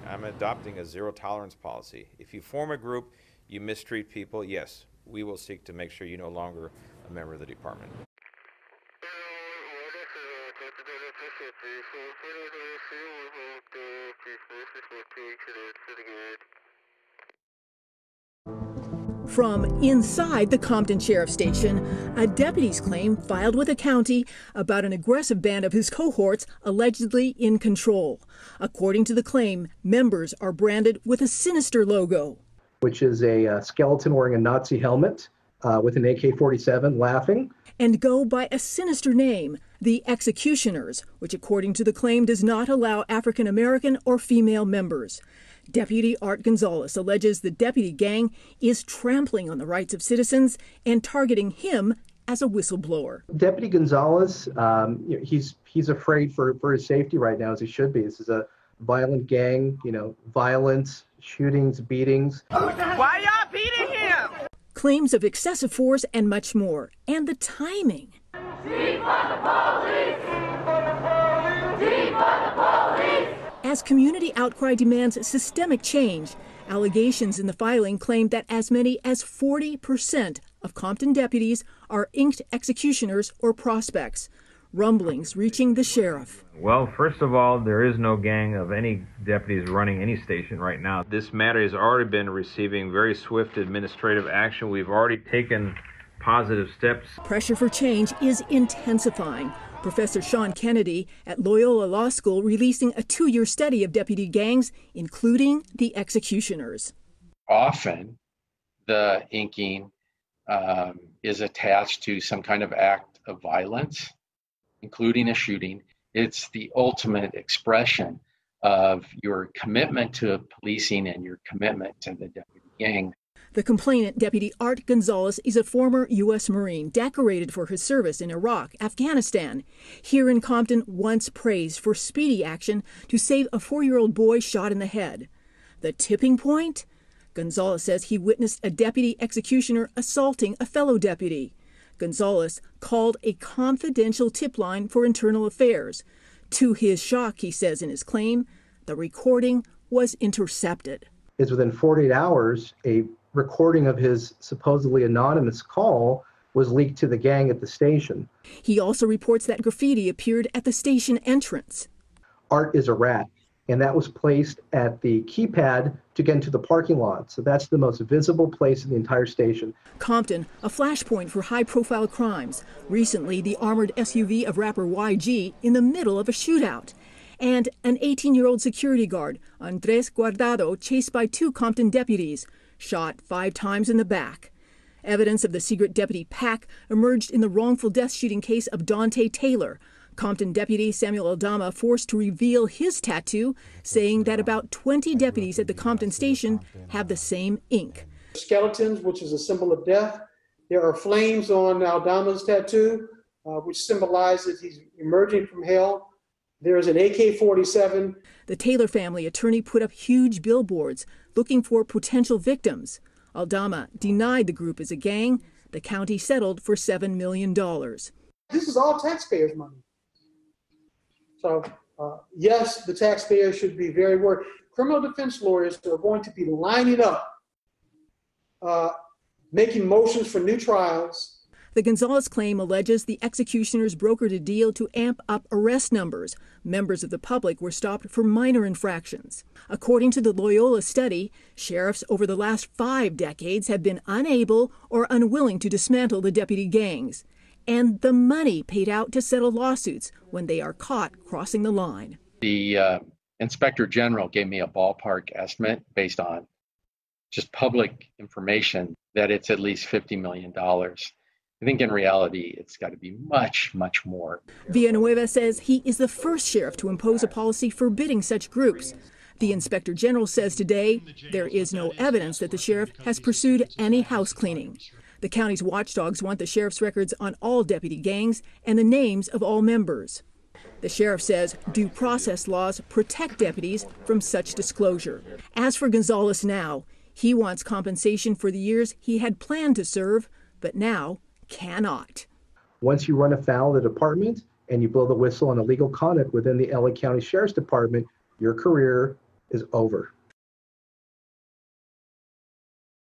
I'm adopting a zero tolerance policy. If you form a group, you mistreat people, yes, we will seek to make sure you're no longer a member of the department. From inside the Compton Sheriff's Station, a deputy's claim filed with the county about an aggressive band of his cohorts allegedly in control. According to the claim, members are branded with a sinister logo, which is a skeleton wearing a Nazi helmet with an AK-47 laughing, and go by a sinister name, the Executioners, which according to the claim does not allow African American or female members. Deputy Art Gonzalez alleges the deputy gang is trampling on the rights of citizens and targeting him as a whistleblower. Deputy Gonzalez, he's afraid for his safety right now, as he should be. This is a violent gang, violence, shootings, beatings. Why y'all beating him? Claims of excessive force and much more. And the timing. Defund the police! Defund the police! As community outcry demands systemic change, allegations in the filing claim that as many as 40% of Compton deputies are inked executioners or prospects. Rumblings reaching the sheriff. Well, first of all, there is no gang of any deputies running any station right now. This matter has already been receiving very swift administrative action. We've already taken positive steps. Pressure for change is intensifying. Professor Sean Kennedy at Loyola Law School releasing a 2-year study of deputy gangs, including the executioners. Often, the inking is attached to some kind of act of violence, including a shooting. It's the ultimate expression of your commitment to policing and your commitment to the deputy gang. The complainant, Deputy Art Gonzalez, is a former U.S. Marine decorated for his service in Iraq, Afghanistan. Here in Compton, once praised for speedy action to save a 4-year-old boy shot in the head. The tipping point? Gonzalez says he witnessed a deputy executioner assaulting a fellow deputy. Gonzalez called a confidential tip line for internal affairs. To his shock, he says in his claim, the recording was intercepted. It's within 48 hours, a recording of his supposedly anonymous call was leaked to the gang at the station. He also reports that graffiti appeared at the station entrance. Art is a rat, and that was placed at the keypad to get into the parking lot. So that's the most visible place in the entire station. Compton, a flashpoint for high-profile crimes. Recently, the armored SUV of rapper YG in the middle of a shootout. And an 18-year-old security guard, Andres Guardado, chased by 2 Compton deputies, shot 5 times in the back. Evidence of the secret deputy pack emerged in the wrongful death shooting case of DONTA Taylor. Compton deputy Samuel Aldama forced to reveal his tattoo, saying that about 20 deputies at the Compton station have the same ink. Skeletons, which is a symbol of death. There are flames on Aldama's tattoo, which symbolizes he's emerging from hell. There is an AK-47. The Taylor family attorney put up huge billboards looking for potential victims. Aldama denied the group is a gang. The county settled for $7 million. This is all taxpayers' money. So, yes, the taxpayers should be very worried. Criminal defense lawyers are going to be lining up, making motions for new trials. The Gonzalez claim alleges the executioners brokered a deal to amp up arrest numbers. Members of the public were stopped for minor infractions. According to the Loyola study, sheriffs over the last 5 decades have been unable or unwilling to dismantle the deputy gangs. And the money paid out to settle lawsuits when they are caught crossing the line. The Inspector General gave me a ballpark estimate based on just public information that it's at least $50 million. I think in reality, it's got to be much, much more. Villanueva says he is the first sheriff to impose a policy forbidding such groups. The Inspector General says today there is no evidence that the sheriff has pursued any house cleaning. The county's watchdogs want the sheriff's records on all deputy gangs and the names of all members. The sheriff says due process laws protect deputies from such disclosure. As for Gonzalez now, he wants compensation for the years he had planned to serve, but now cannot. Once you run afoul of the department and you blow the whistle on illegal conduct within the LA County Sheriff's Department, your career is over.